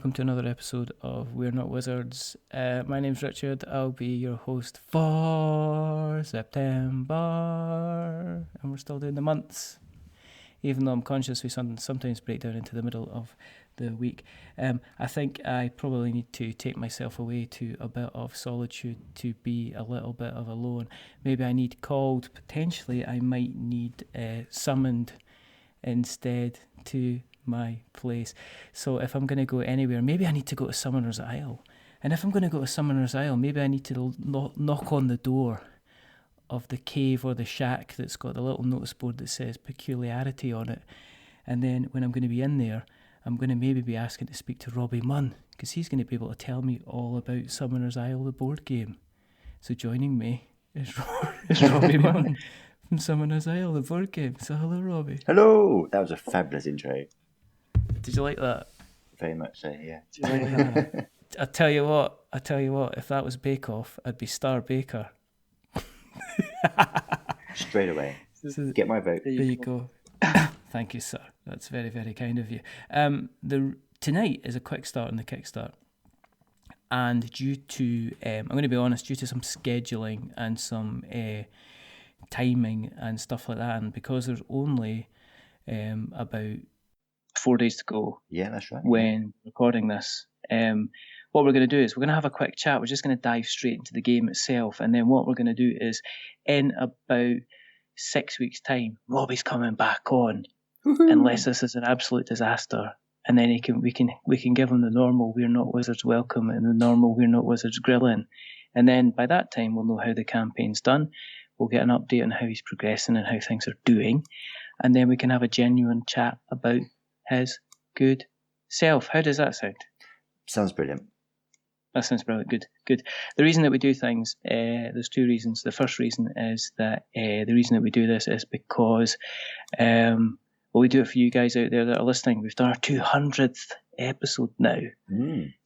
welcome to another episode of We're Not Wizards. My name's Richard. I'll be your host for September, and we're still doing the months, even though I'm conscious we sometimes break down into the middle of the week. I think I probably need to take myself away to a bit of solitude to be a little bit of alone. Maybe I need called, potentially I might need summoned instead to my place. So if I'm going to go anywhere, maybe I need to go to Summoner's Isle. And if I'm going to go to Summoner's Isle, maybe I need to knock on the door of the cave or the shack that's got the little notice board that says Peculiarity on it. And then when I'm going to be in there, I'm going to maybe be asking to speak to Robbie Munn, because he's going to be able to tell me all about Summoner's Isle, the board game. So joining me is Robbie Munn from Summoner's Isle, the board game. So hello, Robbie. Hello! That was a fabulous intro. Did you like that? Very much so, yeah. Did you like that? I tell you what, if that was Bake Off, I'd be Star Baker. Straight away. Get my vote. There you go. Thank you, sir. That's very, very kind of you. Tonight is a quick start on the Kickstart. And due to, I'm going to be honest, due to some scheduling and some timing and stuff like that, and because there's only about 4 days to go. Yeah, that's right. When recording this, what we're going to do is we're going to have a quick chat. We're just going to dive straight into the game itself, and then what we're going to do is, in about 6 weeks' time, Robbie's coming back on, unless this is an absolute disaster, and then we can give him the normal We're Not Wizards welcome and the normal We're Not Wizards grilling, and then by that time we'll know how the campaign's done. We'll get an update on how he's progressing and how things are doing, and then we can have a genuine chat about his good self. How does that sound? Sounds brilliant. That sounds brilliant. Good. The reason that we do things, there's two reasons. The first reason is that the reason that we do this is because, we do it for you guys out there that are listening. We've done our 200th episode now.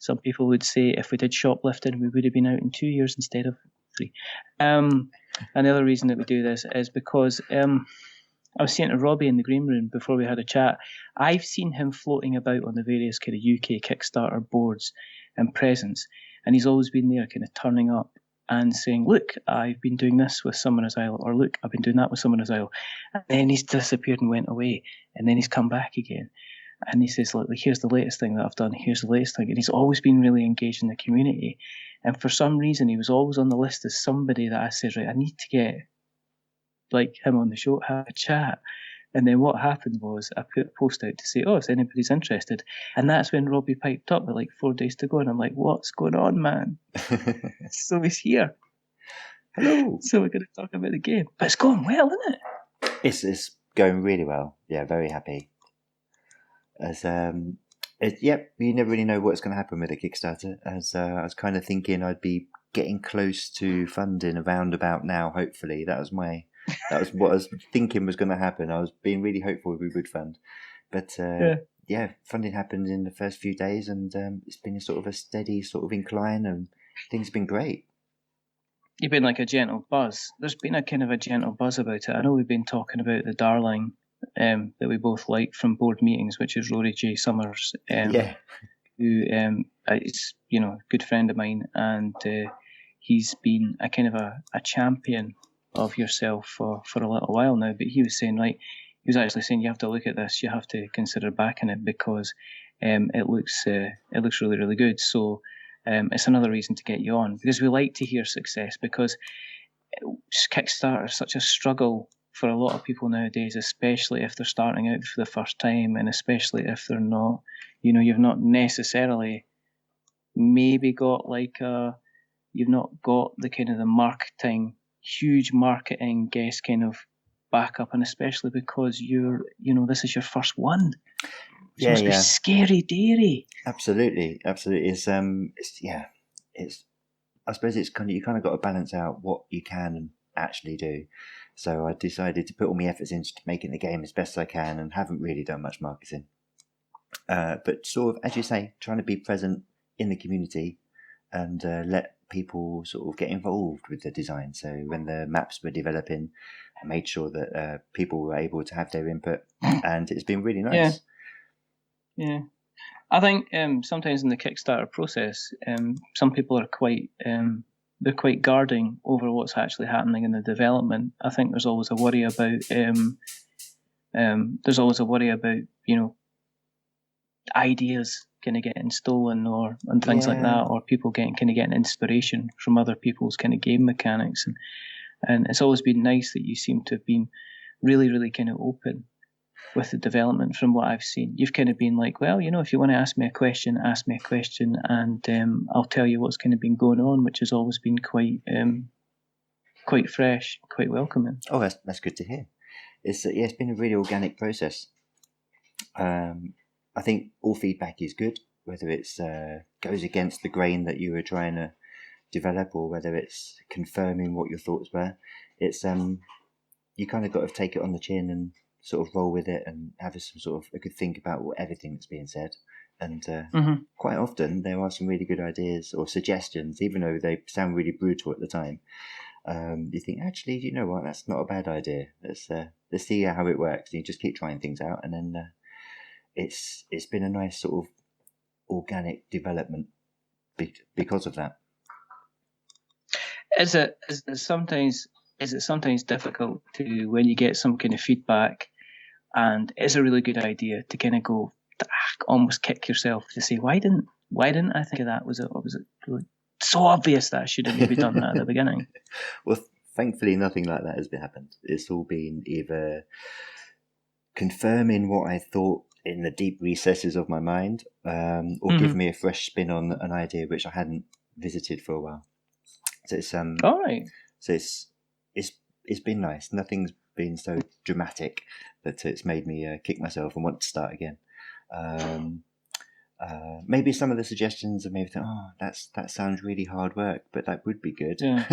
Some people would say if we did shoplifting, we would have been out in 2 years instead of 3. And the other reason that we do this is because I was saying to Robbie in the green room before we had a chat, I've seen him floating about on the various kind of UK Kickstarter boards and presents, and he's always been there kind of turning up and saying, look, I've been doing this with Summoner's Isle, or look, I've been doing that with Summoner's Isle. And then he's disappeared and went away, and then he's come back again. And he says, look, here's the latest thing that I've done, here's the latest thing. And he's always been really engaged in the community. And for some reason, he was always on the list as somebody that I said, right, I need to get like him on the show, have a chat. And then what happened was I put a post out to say, oh, if anybody's interested. And that's when Robbie piped up with like 4 days to go. And I'm like, what's going on, man? So he's here. Hello. So we're going to talk about the game. But it's going well, isn't it? It's going really well. Yeah, very happy. As you never really know what's going to happen with a Kickstarter. As I was kind of thinking I'd be getting close to funding around about now, hopefully. That was what I was thinking was going to happen. I was being really hopeful we would fund. But funding happened in the first few days, and it's been a sort of a steady sort of incline, and things have been great. You've been like a gentle buzz. There's been a kind of a gentle buzz about it. I know we've been talking about the darling that we both like from board meetings, which is Rory J. Summers, who is a good friend of mine, and he's been a kind of a champion of yourself for a little while now. But he was actually saying you have to look at this, you have to consider backing it, because it looks really, really good. So it's another reason to get you on, because we like to hear success, because Kickstarter is such a struggle for a lot of people nowadays, especially if they're starting out for the first time, and especially if they're not, you've not necessarily maybe got you've not got the kind of the huge marketing guest kind of backup, and especially because this is your first one. It must be scary dairy. Absolutely. I suppose it's you kind of got to balance out what you can actually do. So I decided to put all my efforts into making the game as best I can, and haven't really done much marketing. But sort of, as you say, trying to be present in the community and let people sort of get involved with the design. So when the maps were developing, I made sure that people were able to have their input, and it's been really nice. Yeah. I think sometimes in the Kickstarter process, some people are quite they're quite guarding over what's actually happening in the development. I think there's always a worry about ideas kind of getting stolen and things like that, or people getting inspiration from other people's kind of game mechanics, and it's always been nice that you seem to have been really, really kind of open with the development. From what I've seen, you've kind of been like, well, if you want to ask me a question, and I'll tell you what's kind of been going on, which has always been quite fresh, quite welcoming. Oh, that's good to hear. It's been a really organic process. I think all feedback is good, whether it's goes against the grain that you were trying to develop, or whether it's confirming what your thoughts were. It's you kind of got to take it on the chin and sort of roll with it and have some sort of a good think about everything that's being said. And quite often there are some really good ideas or suggestions, even though they sound really brutal at the time. You think, actually, you know what, that's not a bad idea. Let's see how it works. And you just keep trying things out, and then it's been a nice sort of organic development because of that. Is it sometimes difficult to, when you get some kind of feedback and it's a really good idea, to kind of go almost kick yourself to say, why didn't I think of that? Was it really so obvious that I should have maybe done that at the beginning? Well, thankfully nothing like that has happened. It's all been either confirming what I thought in the deep recesses of my mind, or give me a fresh spin on an idea which I hadn't visited for a while. So it's all right. So it's been nice. Nothing's been so dramatic that it's made me kick myself and want to start again. Maybe some of the suggestions have made me think, that sounds really hard work, but that would be good. Yeah.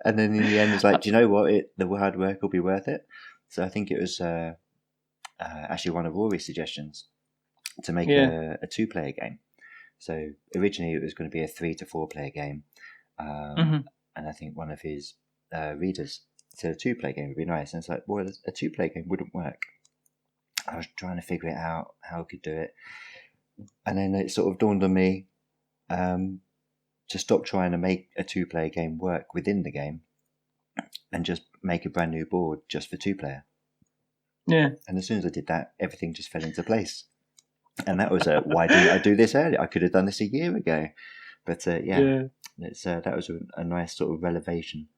And then in the end, it's like, do you know what? The hard work will be worth it. So I think it was actually one of Rory's suggestions to make a 2-player game. So originally it was going to be a 3 to 4 player game, and I think one of his readers said a 2-player game would be nice. And it's like, well, a 2-player game wouldn't work. I was trying to figure it out how I could do it, and then it sort of dawned on me to stop trying to make a 2-player game work within the game, and just make a brand new board just for 2-player. Yeah. And as soon as I did that, everything just fell into place. And that was why didn't I do this earlier? I could have done this a year ago. But it's that was a nice sort of revelation.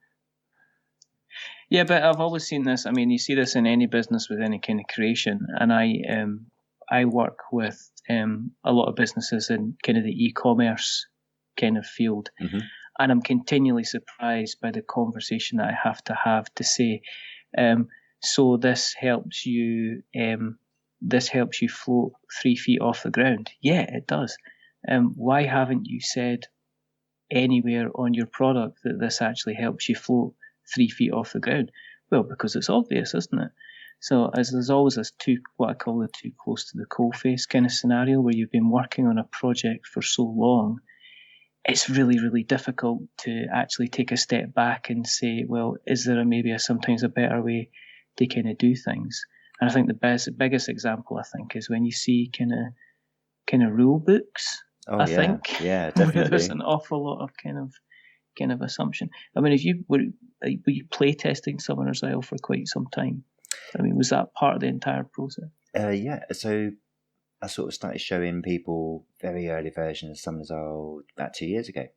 Yeah, but I've always seen this. I mean, you see this in any business with any kind of creation, and I work with a lot of businesses in kind of the e-commerce kind of field, and I'm continually surprised by the conversation that I have to say, so this helps you float 3 feet off the ground. Yeah, it does. Why haven't you said anywhere on your product that this actually helps you float 3 feet off the ground? Well, because it's obvious, isn't it? So as there's always this what I call the too close to the coalface kind of scenario, where you've been working on a project for so long, it's really, really difficult to actually take a step back and say, well, is there sometimes a better way to kind of do things? And I think the biggest example, I think, is when you see kind of rule books. I think definitely. There's an awful lot of kind of assumption. I mean, were you play testing Summoner's Isle for quite some time? I mean, was that part of the entire process? Yeah. So I sort of started showing people very early versions of Summoner's Isle about 2 years ago.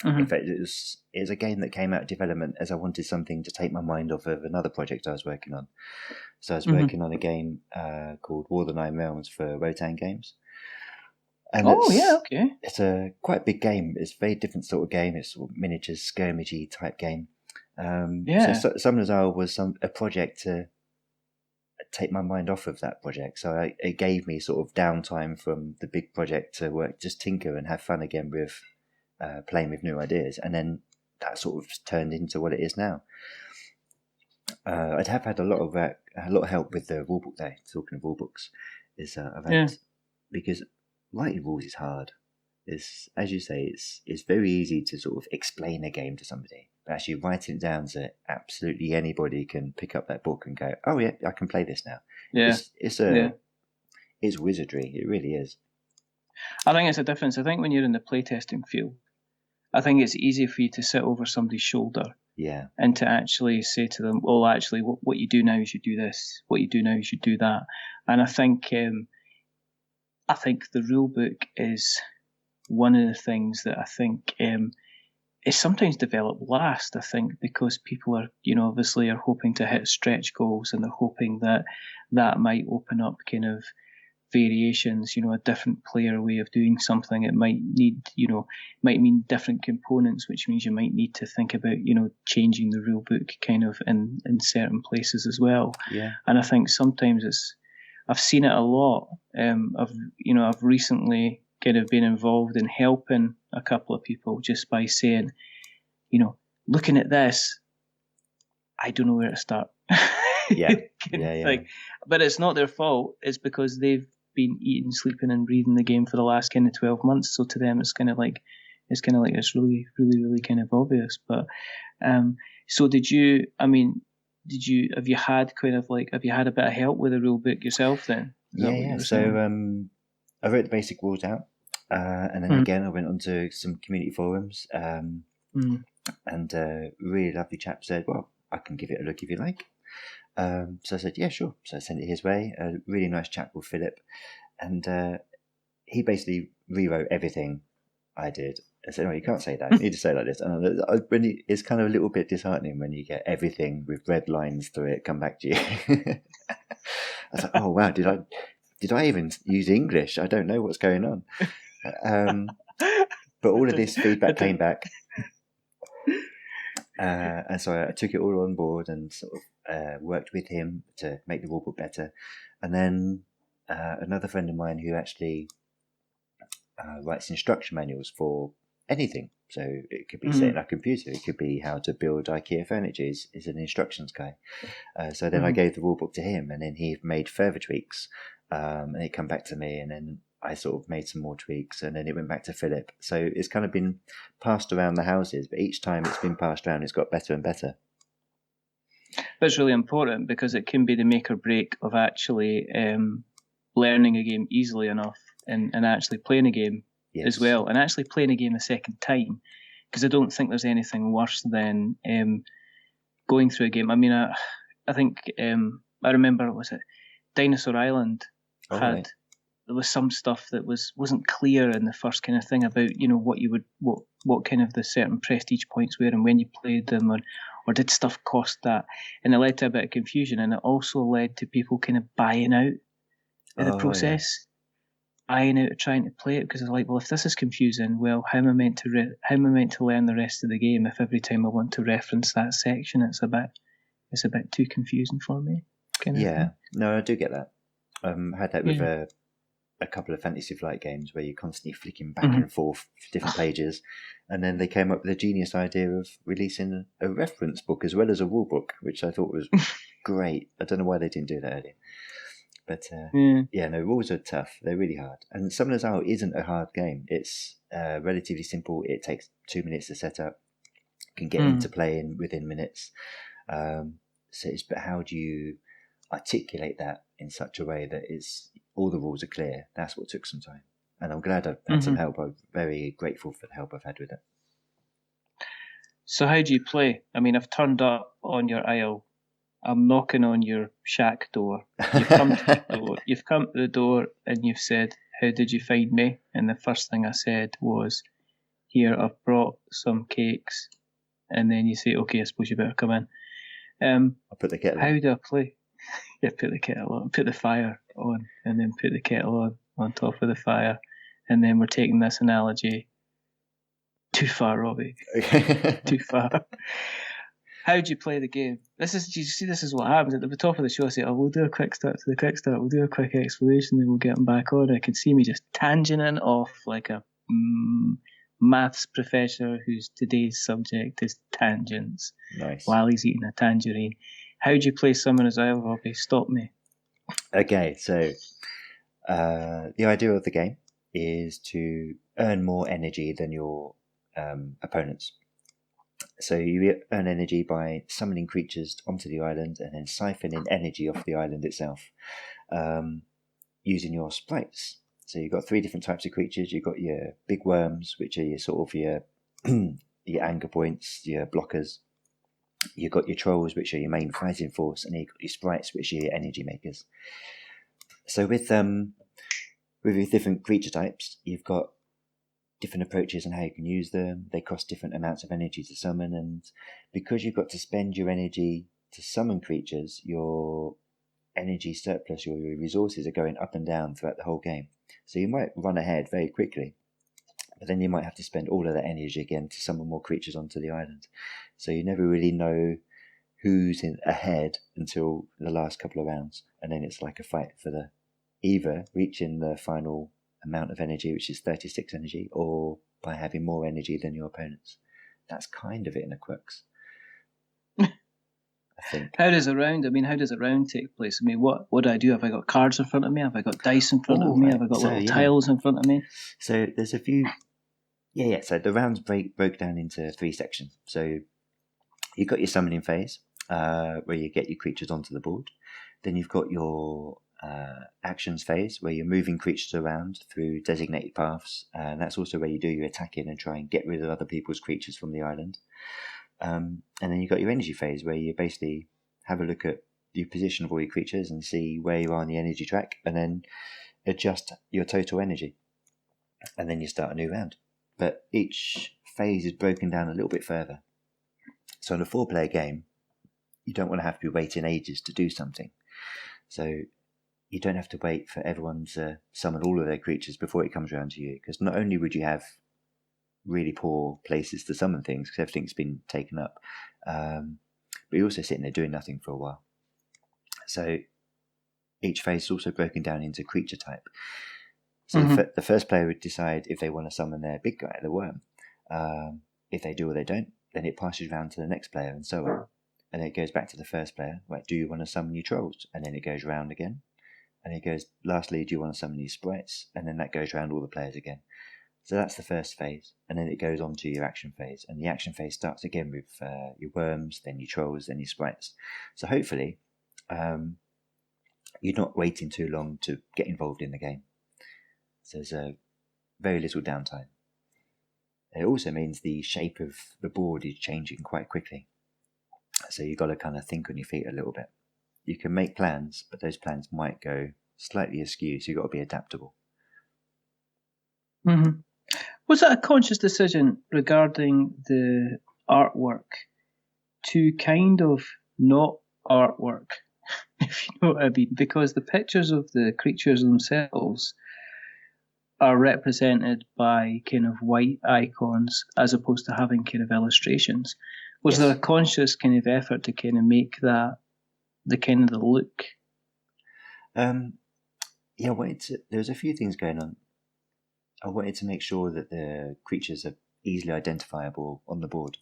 In fact, it was a game that came out of development as I wanted something to take my mind off of another project I was working on. So I was working on a game called War of the Nine Realms for Rotan Games. And it's a quite big game. It's a very different sort of game. It's sort of miniature skirmishy type game. So Summoner's Isle was a project to take my mind off of that project. So it gave me sort of downtime from the big project to work, just tinker and have fun again with playing with new ideas. And then that sort of turned into what it is now. I'd have had a lot of help with the rulebook there. Talking of rulebooks, because writing rules is hard. It's, as you say, it's very easy to sort of explain a game to somebody, but actually writing it down so absolutely anybody can pick up that book and go, oh yeah, I can play this now. Yeah, it's wizardry. It really is. I think it's a difference. I think when you're in the playtesting field, I think it's easy for you to sit over somebody's shoulder and to actually say to them, well, actually, what you do now is you do this. What you do now is you do that. And I think the rule book is one of the things that I think is sometimes developed last, I think, because people are, obviously are hoping to hit stretch goals, and they're hoping that that might open up kind of variations, a different player way of doing something. It might need, might mean different components, which means you might need to think about, changing the rule book kind of in certain places as well. Yeah. And I think sometimes I've seen it a lot. I've recently kind of been involved in helping a couple of people just by saying, looking at this, I don't know where to start. Yeah. But it's not their fault. It's because they've been eating, sleeping, and breathing the game for the last kind of 12 months. So to them, it's kind of like it's really, really, really kind of obvious. But so have you had a bit of help with the rule book yourself then? Yeah. So I wrote the basic rules out, and then again I went onto some community forums, and a really lovely chap said, "Well, I can give it a look if you like." So I said, yeah, sure. So I sent it his way. A really nice chap called Philip, and he basically rewrote everything I did. I said, no, you can't say that. You need to say it like this. And it's kind of a little bit disheartening when you get everything with red lines through it come back to you. I was like, oh wow, did I even use English? I don't know what's going on. But all of this feedback came back. And so I took it all on board and sort of worked with him to make the rulebook better. And then another friend of mine who actually writes instruction manuals for anything. So it could be setting up a computer, it could be how to build IKEA furniture, is an instructions guy. So then I gave the rulebook to him, and then he made further tweaks, and it come back to me, and then I sort of made some more tweaks, and then it went back to Philip. So it's kind of been passed around the houses, but each time it's been passed around, it's got better and better. But it's really important because it can be the make or break of actually learning a game easily enough and actually playing a game as well, and actually playing a game a second time. Because I don't think there's anything worse than going through a game. I mean, I think I remember, was it Dinosaur Island had... There was some stuff that wasn't clear in the first kind of thing about what kind of the certain prestige points were and when you played them, or did stuff cost that, and it led to a bit of confusion, and it also led to people kind of buying out in the process, buying out of trying to play it, because it's like, well, if this is confusing, well, how am I meant to learn the rest of the game if every time I want to reference that section it's a bit too confusing for me? No, I do get that. I had that with a couple of Fantasy Flight games where you're constantly flicking back and forth different pages, and then they came up with a genius idea of releasing a reference book as well as a rule book, which I thought was great. I don't know why they didn't do that earlier, but rules are tough. They're really hard, and Summoner's Isle isn't a hard game. It's relatively simple. It takes 2 minutes to set up. You can get into playing within minutes. So it's, but how do you articulate that in such a way that all the rules are clear? That's what took some time, and I'm glad I've had some help. I'm very grateful for the help I've had with it. So how do you play? I mean, I've turned up on your isle. I'm knocking on your shack door. You've come to the door. You've come to the door and you've said, "How did you find me?" And the first thing I said was, "Here, I've brought some cakes." And then you say, "Okay, I suppose you better come in." I'll put the kettle on. How do I play? Yeah, put the kettle on, put the fire on, and then put the kettle on top of the fire. And then we're taking this analogy too far, Robbie. Too far. How do you play the game? This is what happens. At the top of the show, I say, we'll do a quick start to the quick start. We'll do a quick explanation, then we'll get them back on. I can see me just tangenting off like a maths professor whose today's subject is tangents. Nice. While he's eating a tangerine. How do you play Summoner's Isle, Robbie? Stop me. Okay, so the idea of the game is to earn more energy than your opponents. So you earn energy by summoning creatures onto the island and then siphoning energy off the island itself. using your sprites. So you've got 3 different types of creatures. You've got your big worms, which are your sort of your your anchor points, your blockers. You've got your trolls, which are your main fighting force, and you've got your sprites, which are your energy makers. So with your different creature types, you've got different approaches on how you can use them. They cost different amounts of energy to summon, and because you've got to spend your energy to summon creatures, your energy surplus, your resources are going up and down throughout the whole game. So you might run ahead very quickly, but then you might have to spend all of that energy again to summon more creatures onto the island. So you never really know who's ahead until the last couple of rounds, and then it's like a fight for either reaching the final amount of energy, which is 36 energy, or by having more energy than your opponents. That's kind of it in a crux, I think. How does a round take place? I mean, what do I do? Have I got cards in front of me? Have I got dice in front of me? Have I got little tiles in front of me? So there's a few. Yeah. So the rounds broke down into 3 sections. So you've got your summoning phase, where you get your creatures onto the board. Then you've got your actions phase, where you're moving creatures around through designated paths, and that's also where you do your attacking and try and get rid of other people's creatures from the island. And then you've got your energy phase, where you basically have a look at the position of all your creatures and see where you are on the energy track, and then adjust your total energy, and then you start a new round. But each phase is broken down a little bit further. So in a 4-player game, you don't want to have to be waiting ages to do something. So you don't have to wait for everyone to summon all of their creatures before it comes around to you, because not only would you have really poor places to summon things because everything's been taken up, but you're also sitting there doing nothing for a while. So each phase is also broken down into creature type. So the first player would decide if they want to summon their big guy, the worm. If they do or they don't, then it passes around to the next player, and so on. And then it goes back to the first player. Right, do you want to summon your trolls? And then it goes round again. And it goes, lastly, do you want to summon your sprites? And then that goes around all the players again. So that's the first phase. And then it goes on to your action phase. And the action phase starts again with your worms, then your trolls, then your sprites. So hopefully, you're not waiting too long to get involved in the game. So there's very little downtime. It also means the shape of the board is changing quite quickly. So you've got to kind of think on your feet a little bit. You can make plans, but those plans might go slightly askew, so you've got to be adaptable. Was it a conscious decision regarding the artwork to kind of not artwork, if you know what I mean? Because the pictures of the creatures themselves are represented by kind of white icons as opposed to having kind of illustrations. Was there a conscious kind of effort to kind of make that the kind of the look? There's a few things going on. I wanted to make sure that the creatures are easily identifiable on the board.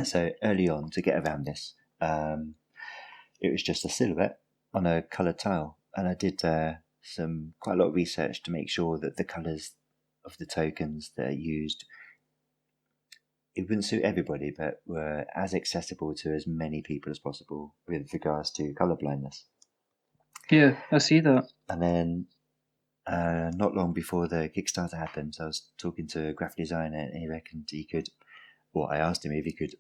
So early on, to get around this, it was just a silhouette on a coloured tile, and I did quite a lot of research to make sure that the colours of the tokens that are used, it wouldn't suit everybody, but were as accessible to as many people as possible with regards to colour blindness. Yeah, I see that. And then not long before the Kickstarter happened, I was talking to a graphic designer, and he reckoned he could, I asked him if he could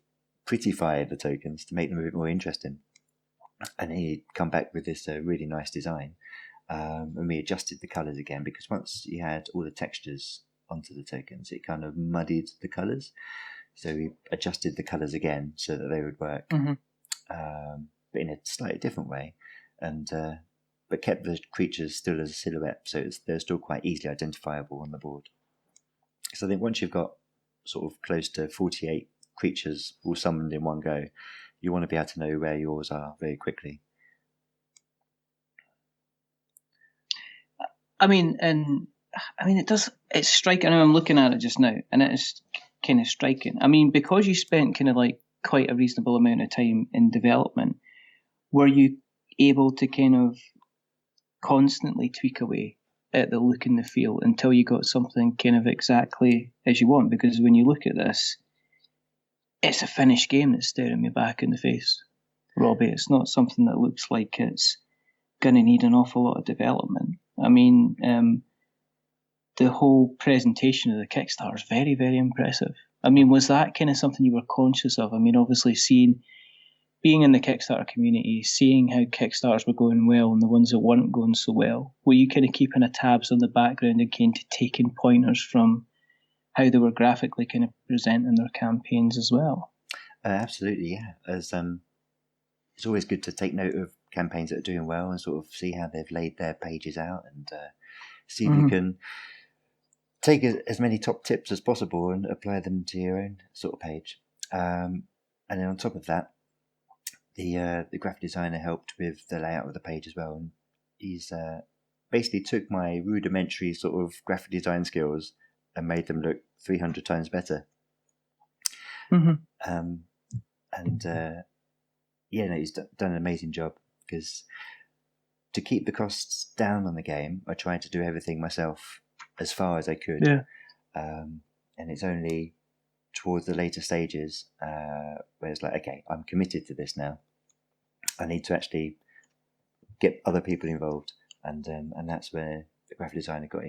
prettify the tokens to make them a bit more interesting. And he'd come back with this really nice design. And we adjusted the colours again, because once you had all the textures onto the tokens, it kind of muddied the colours. So we adjusted the colours again so that they would work, but in a slightly different way, and but kept the creatures still as a silhouette, so they're still quite easily identifiable on the board. So I think once you've got sort of close to 48 creatures all summoned in one go, you want to be able to know where yours are very quickly. It's striking. I'm looking at it just now, and it is kind of striking. I mean, because you spent kind of like quite a reasonable amount of time in development, were you able to kind of constantly tweak away at the look and the feel until you got something kind of exactly as you want? Because when you look at this, it's a finished game that's staring me back in the face, Robbie. It's not something that looks like it's going to need an awful lot of development. I mean, the whole presentation of the Kickstarter is very, very impressive. I mean, was that kind of something you were conscious of? I mean, obviously being in the Kickstarter community, seeing how Kickstarters were going well and the ones that weren't going so well, were you kind of keeping a tabs on the background and kind of taking pointers from how they were graphically kind of presenting their campaigns as well? Absolutely, yeah. As it's always good to take note of campaigns that are doing well and sort of see how they've laid their pages out and see if you can take as many top tips as possible and apply them to your own sort of page. And then on top of that, the graphic designer helped with the layout of the page as well. And he's basically took my rudimentary sort of graphic design skills and made them look 300 times better. He's done an amazing job, because to keep the costs down on the game, I tried to do everything myself as far as I could. Yeah. And it's only towards the later stages where it's like, okay, I'm committed to this now. I need to actually get other people involved, and that's where the graphic designer got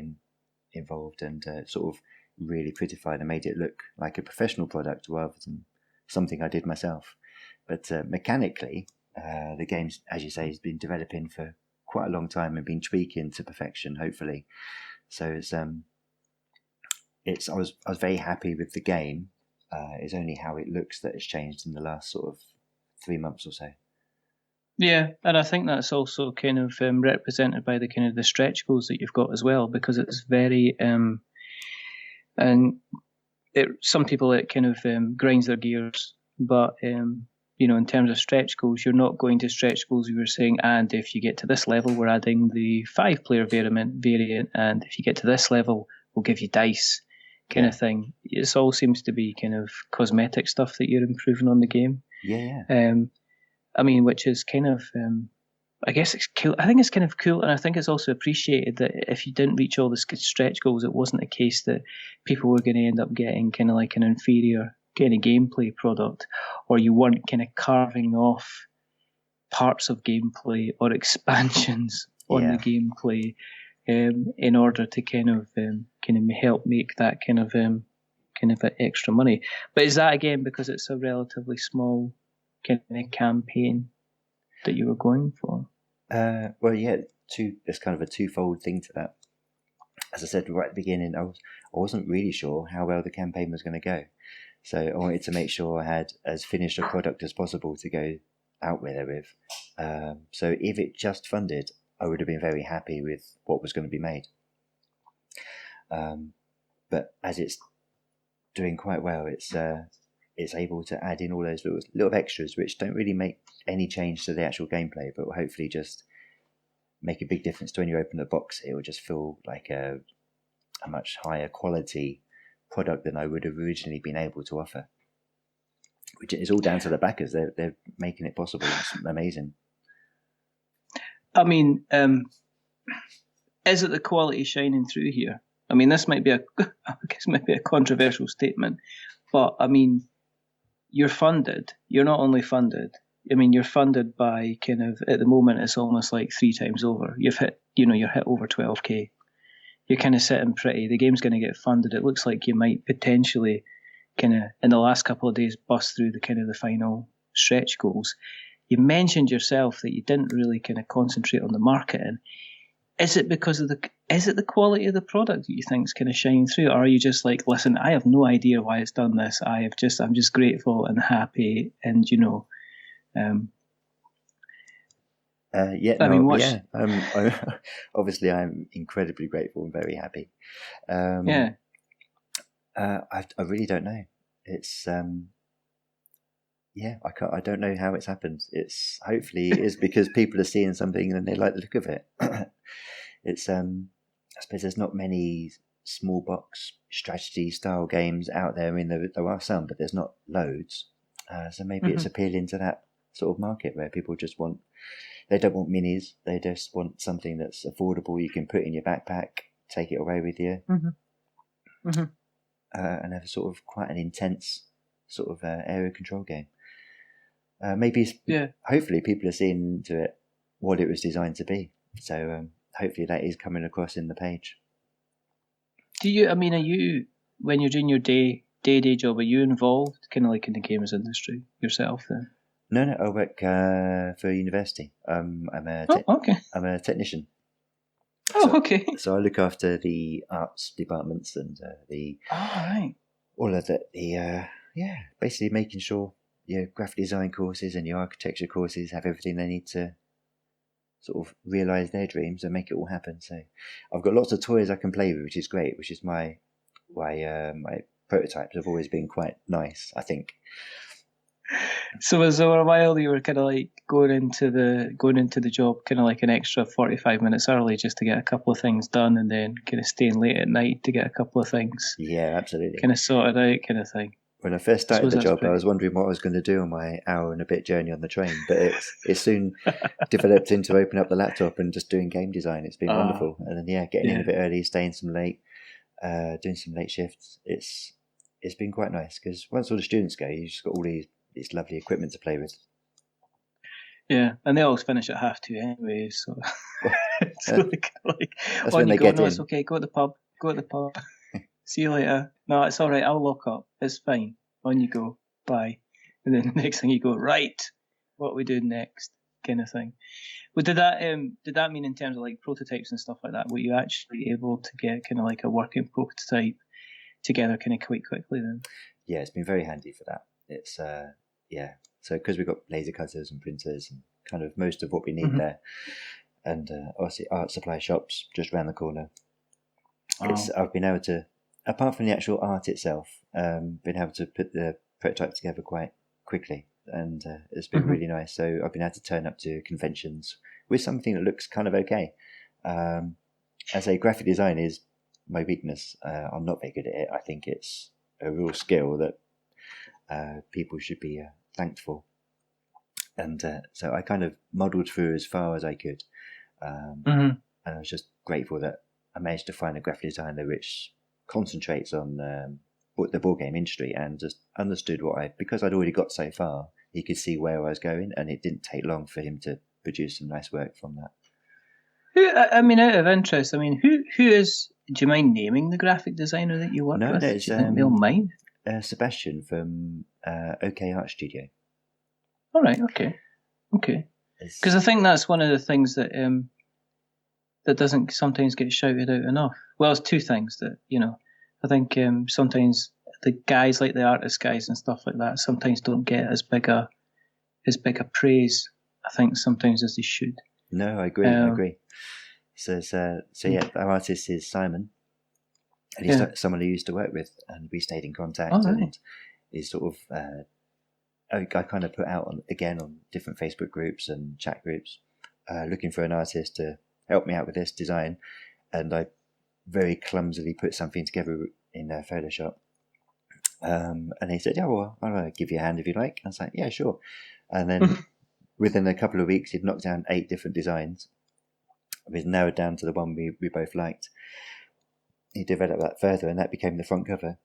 involved and sort of really prettified and made it look like a professional product rather than something I did myself. But mechanically, the game, as you say, has been developing for quite a long time and been tweaking to perfection, hopefully. So I was very happy with the game. It's only how it looks that has changed in the last sort of 3 months or so. Yeah, and I think that's also kind of represented by the kind of the stretch goals that you've got as well, because it's very some people, it kind of grinds their gears, but in terms of stretch goals, you're not going to stretch goals. You were saying, and if you get to this level, we're adding the 5-player variant, and if you get to this level, we'll give you dice, kind of thing. It all seems to be kind of cosmetic stuff that you're improving on the game. Yeah. I mean, which is kind of, I guess it's cool. I think it's kind of cool, and I think it's also appreciated that if you didn't reach all the stretch goals, it wasn't a case that people were going to end up getting kind of like an inferior kind of gameplay product, or you weren't kind of carving off parts of gameplay or expansions on the gameplay in order to kind of help make that kind of extra money. But is that again because it's a relatively small kind of campaign that you were going for? Well, yeah, there's kind of a twofold thing to that. As I said right at the beginning, I wasn't really sure how well the campaign was going to go. So I wanted to make sure I had as finished a product as possible to go out with it with. So if it just funded, I would have been very happy with what was going to be made. But as it's doing quite well, it's able to add in all those little extras, which don't really make any change to the actual gameplay, but will hopefully just make a big difference to when you open the box. It will just feel like a much higher quality product than I would have originally been able to offer, which is all down to the backers. They're making it possible. It's amazing. I mean, is it the quality shining through here? I mean, this might be a controversial statement, but I mean, you're funded. You're not only funded. I mean, you're funded by kind of, at the moment, it's almost like 3 times over. You're hit over 12k. You're kind of sitting pretty. The game's going to get funded. It looks like you might potentially kind of, in the last couple of days, bust through the kind of the final stretch goals. You mentioned yourself that you didn't really kind of concentrate on the marketing. Is it because of the quality of the product that you think is kind of shining through, or are you just like, listen, I have no idea why it's done this. I'm just grateful and happy, and obviously, I'm incredibly grateful and very happy. I really don't know. It's I don't know how it's happened. It's hopefully it is because people are seeing something and they like the look of it. It's I suppose there's not many small box strategy style games out there. I mean, there are some, but there's not loads. So maybe it's appealing to that sort of market where people just they don't want minis. They just want something that's affordable. You can put in your backpack, take it away with you, and have a sort of quite an intense sort of area control game. Hopefully people are seeing into it what it was designed to be. So hopefully that is coming across in the page. Are you, when you're doing your day job, are you involved kind of like in the games industry yourself then? No, I work for a university. I'm a technician. Okay. So I look after the arts departments and all of the basically making sure your graphic design courses and your architecture courses have everything they need to sort of realise their dreams and make it all happen. So I've got lots of toys I can play with, which is great. Which is my prototypes have always been quite nice, I think. So was there a while you were kind of like going into the job kind of like an extra 45 minutes early just to get a couple of things done, and then kind of staying late at night to get a couple of things absolutely kind of sorted out, kind of thing? When I first started the job, I was wondering what I was going to do on my hour and a bit journey on the train, but it soon developed into opening up the laptop and just doing game design. It's been wonderful, and then getting in a bit early, staying some late, doing some late shifts. It's been quite nice because once all the students go, you just got all this lovely equipment to play with. Yeah, and they always finish at 2:30 anyway, so it's like that's when they get in. It's okay, go to the pub. See you later. No, it's all right, I'll lock up. It's fine. On you go. Bye. And then the next thing you go, right, what are we doing next? Kind of thing. Well, did that mean in terms of like prototypes and stuff like that, were you actually able to get kind of like a working prototype together kind of quite quickly then? Yeah, it's been very handy for that. It's so because we've got laser cutters and printers and kind of most of what we need there, and obviously art supply shops just around the corner. I've been able to, apart from the actual art itself, been able to put the prototype together quite quickly, and it's been really nice. So I've been able to turn up to conventions with something that looks kind of okay. As a graphic design is my weakness. I'm not very good at it. I think it's a real skill that people should be thanked for. And so I kind of muddled through as far as I could. And I was just grateful that I managed to find a graphic designer which concentrates on the board game industry and just understood because I'd already got so far, he could see where I was going, and it didn't take long for him to produce some nice work from that. Out of interest, who is, do you mind naming the graphic desiginer that you work with? No, it's they'll mind. Sebastian from OK Art Studio. All right, okay. Because I think that's one of the things that that doesn't sometimes get shouted out enough. Well, it's two things that, I think sometimes the guys like the artist guys and stuff like that sometimes don't get as big a praise, I think, sometimes as they should. No, I agree. So our artist is Simon, and he's someone who used to work with, and we stayed in contact. Oh, really? And he's sort of I kind of put out on different Facebook groups and chat groups, looking for an artist to help me out with this design, and I very clumsily put something together in Photoshop. And he said, "Yeah, well, I'll give you a hand if you like." I was like, "Yeah, sure." And then within a couple of weeks, he'd knocked down 8 different designs. We'd narrowed down to the one we both liked. He developed that further, and that became the front cover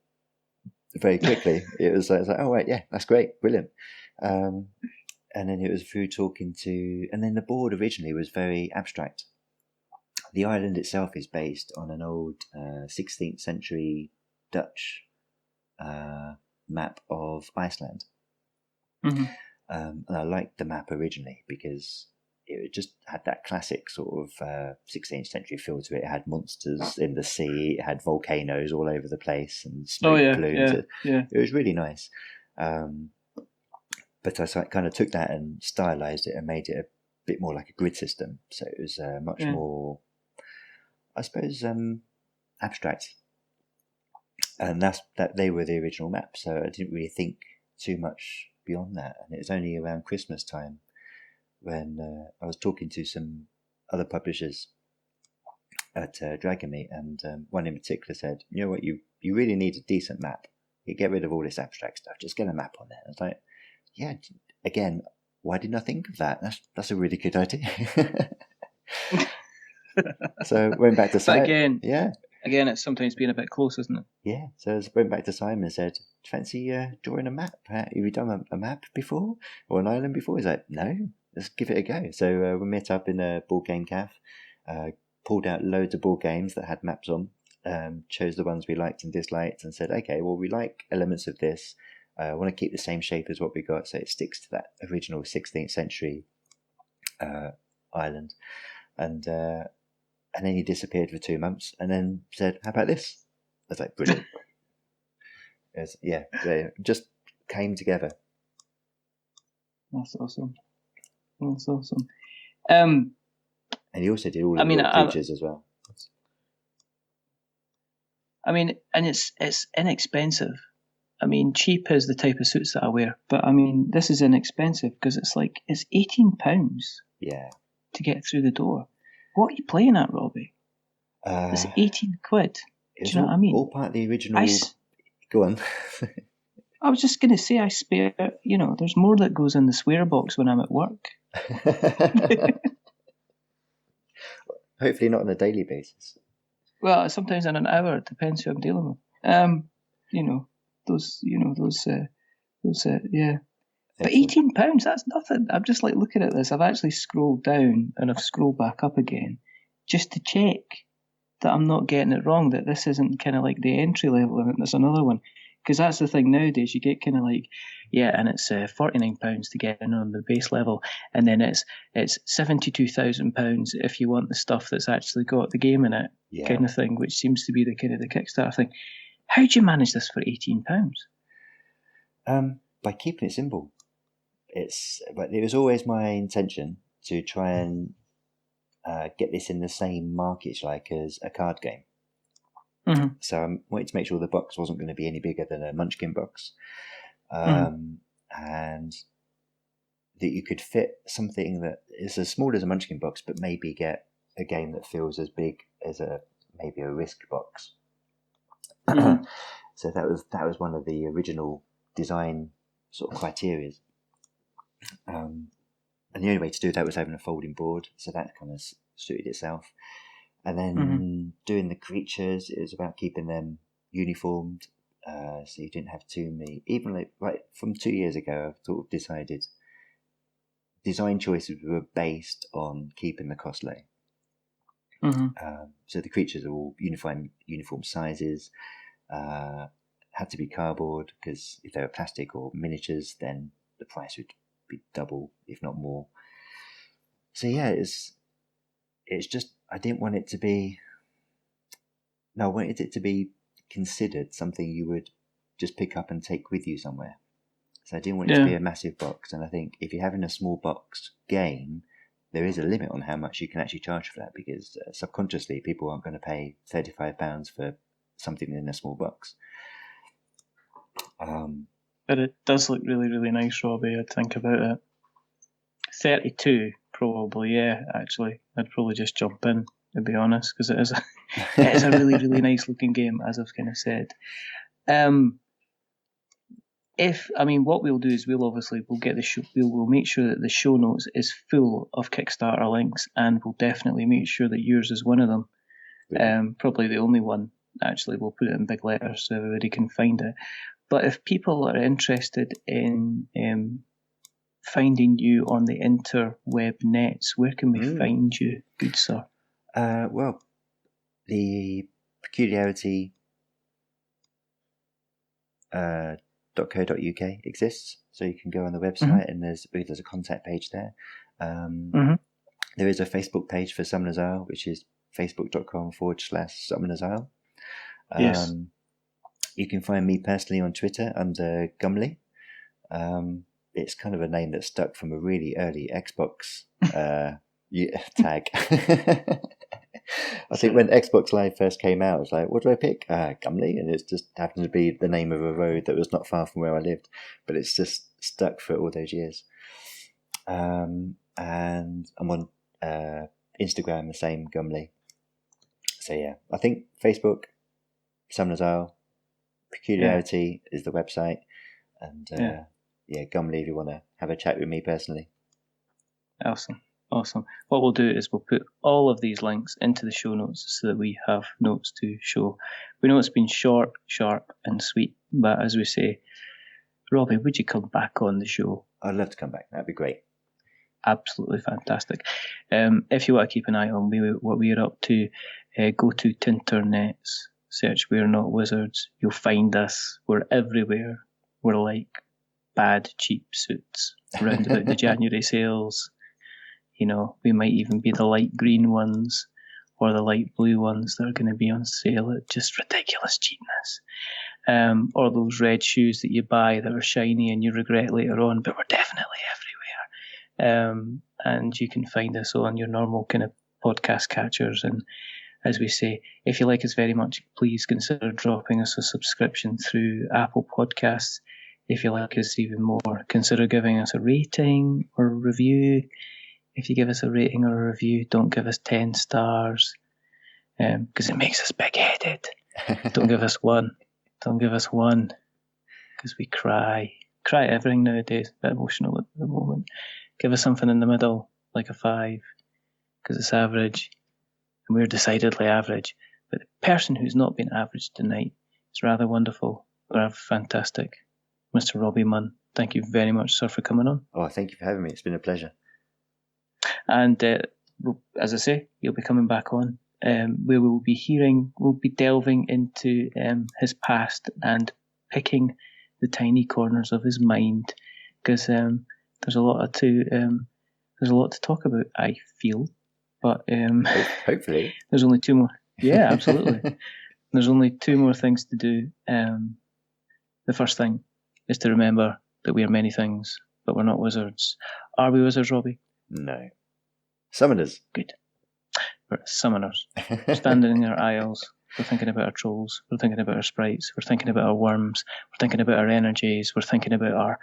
very quickly. It was like, "Oh, right, yeah, that's great, brilliant." And then it was through talking to, and then the board originally was very abstract. The island itself is based on an old 16th century Dutch map of Iceland. And I liked the map originally because it just had that classic sort of 16th century feel to it. It had monsters in the sea, it had volcanoes all over the place and smoke plumes. It was really nice. But I kind of took that and stylized it and made it a bit more like a grid system. So it was much more, I suppose, abstract. And that they were the original map. So I didn't really think too much beyond that. And it was only around Christmas time when I was talking to some other publishers at Dragon Meat, and one in particular said, "You know what, you really need a decent map. You get rid of all this abstract stuff. Just get a map on there." I was like, "Yeah, again, why didn't I think of that? That's a really good idea." So went back to Simon. Again, it's sometimes being a bit close, isn't it? Yeah. So I went back to Simon and said, "Do you fancy drawing a map? Have you done a map before or an island before?" He's like, "No." let's give it a go. So we met up in a board game cafe, pulled out loads of board games that had maps on, chose the ones we liked and disliked, and said, okay, well, we like elements of this. I want to keep the same shape as what we got, so it sticks to that original 16th century island. And then he disappeared for 2 months, and then said, "How about this?" I was like, "Brilliant!" They just came together. That's awesome. That's awesome. And he also did all of the creatures as well. I mean, and it's inexpensive. I mean, cheap is the type of suits that I wear, but I mean, this is inexpensive because it's £18. Yeah. To get through the door. What are you playing at, Robbie? It's £18. Do you know what I mean? All part of the original. Go on. I was just going to say, I spare. There's more that goes in the swear box when I'm at work. Hopefully not on a daily basis. Well, sometimes in an hour. It depends who I'm dealing with. Yeah. But £18, that's nothing. I'm just looking at this. I've actually scrolled down and I've scrolled back up again just to check that I'm not getting it wrong, that this isn't kind of like the entry level and there's another one. Because that's the thing nowadays, you get kind of and it's £49 to get in on the base level, and then it's £72,000 if you want the stuff that's actually got the game in it, kind of thing, which seems to be the kind of the Kickstarter thing. How do you manage this for £18? By keeping it simple. But it was always my intention to try and get this in the same market as a card game. Mm-hmm. So I wanted to make sure the box wasn't going to be any bigger than a Munchkin box, and that you could fit something that is as small as a Munchkin box, but maybe get a game that feels as big as maybe a Risk box. Mm-hmm. So that was one of the original design sort of criteria. And the only way to do that was having a folding board, so that kind of suited itself. And then doing the creatures, it was about keeping them uniformed, so you didn't have too many. Even from 2 years ago, I've sort of decided design choices were based on keeping the cost low. Mm-hmm. So the creatures are all uniform sizes. Had to be cardboard, because if they were plastic or miniatures, then the price would be double, if not more. So yeah, it's just, I didn't want it to be. No, I wanted it to be considered something you would just pick up and take with you somewhere. So I didn't want it to be a massive box. And I think if you're having a small box game, there is a limit on how much you can actually charge for that, because subconsciously people aren't going to pay £35 for something in a small box. But it does look really, really nice, Robbie. I'd think about it. 32, probably. Yeah, actually, I'd probably just jump in, to be honest, because it is a really, really nice looking game, as I've kind of said. What we'll do is we'll get the show. We'll make sure that the show notes is full of Kickstarter links, and we'll definitely make sure that yours is one of them. Probably the only one. Actually, we'll put it in big letters so everybody can find it. But if people are interested in finding you on the interweb nets, where can we find you, good sir? Well, the Peculiarity .co.uk exists, so you can go on the website and there's a contact page there. There is a Facebook page for Summoner's Isle, which is facebook.com/Summoner's Isle. Yes. You can find me personally on Twitter under Gumley. It's kind of a name that stuck from a really early Xbox tag. I think when Xbox Live first came out, I was like, what do I pick? Gumley, and it just happened to be the name of a road that was not far from where I lived, but it's just stuck for all those years. And I'm on Instagram, the same, Gumley. So yeah, I think Facebook, Summoner's Isle, Peculiarity is the website, and Gumley if you want to have a chat with me personally. Awesome. What we'll do is we'll put all of these links into the show notes so that we have notes to show. We know it's been short, sharp, and sweet, but as we say, Robbie, would you come back on the show? I'd love to come back. That'd be great. absolutely fantastic. If you want to keep an eye on what we are up to, go to Tinternets, search We're Not Wizards. You'll find us. We're everywhere. We're like bad, cheap suits around about the January sales. You know, we might even be the light green ones or the light blue ones that are going to be on sale at just ridiculous cheapness. Or those red shoes that you buy that are shiny and you regret later on, but we're definitely everywhere. And you can find us on your normal kind of podcast catchers. And as we say, if you like us very much, please consider dropping us a subscription through Apple Podcasts. If you like us even more, consider giving us a rating or a review. If you give us a rating or a review, don't give us 10 stars, because it makes us big-headed. Don't give us one. Don't give us one, because we cry. Cry at everything nowadays. A bit emotional at the moment. Give us something in the middle, like a 5, because it's average, and we're decidedly average. But the person who's not been average tonight is rather wonderful, rather fantastic. Mr. Robbie Munn, thank you very much, sir, for coming on. Oh, thank you for having me. It's been a pleasure. And as I say, you'll be coming back on, where we'll be delving into his past and picking the tiny corners of his mind, because there's a lot to talk about, I feel. But hopefully, there's only 2 more. Yeah, absolutely. There's only 2 more things to do. The first thing is to remember that we are many things, but we're not wizards. Are we wizards, Robbie? No. Summoners. Good. We're summoners. Standing in our aisles, we're thinking about our trolls, we're thinking about our sprites, we're thinking about our worms, we're thinking about our energies, we're thinking about our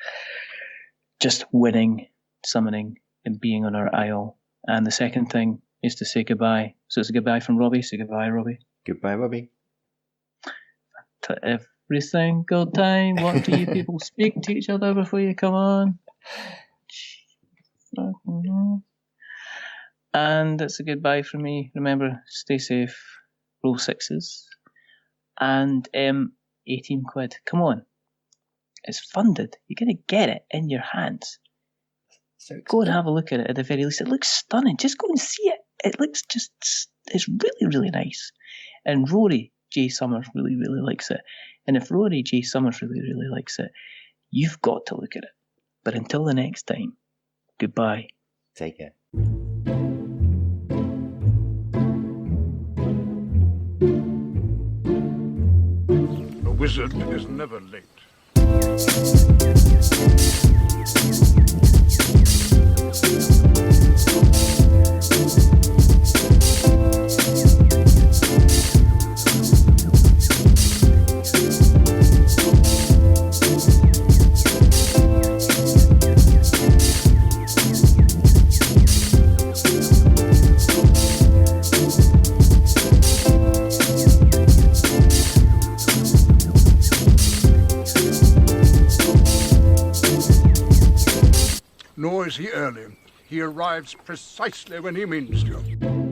just winning, summoning, and being on our aisle. And the second thing is to say goodbye. So it's a goodbye from Robbie. Say goodbye, Robbie. Goodbye, Robbie. To every single time, what do you people speak to each other before you come on? And it's a goodbye from me. Remember, stay safe, roll 6s, and 18 quid. Come on. It's funded. You're going to get it in your hands. So go and have a look at it at the very least. It looks stunning. Just go and see it. It looks it's really, really nice. And Rory J. Summers really, really likes it. And if Rory J. Summers really, really likes it, you've got to look at it. But until the next time, goodbye. Take care. A wizard is never late. Nor is he early. He arrives precisely when he means to.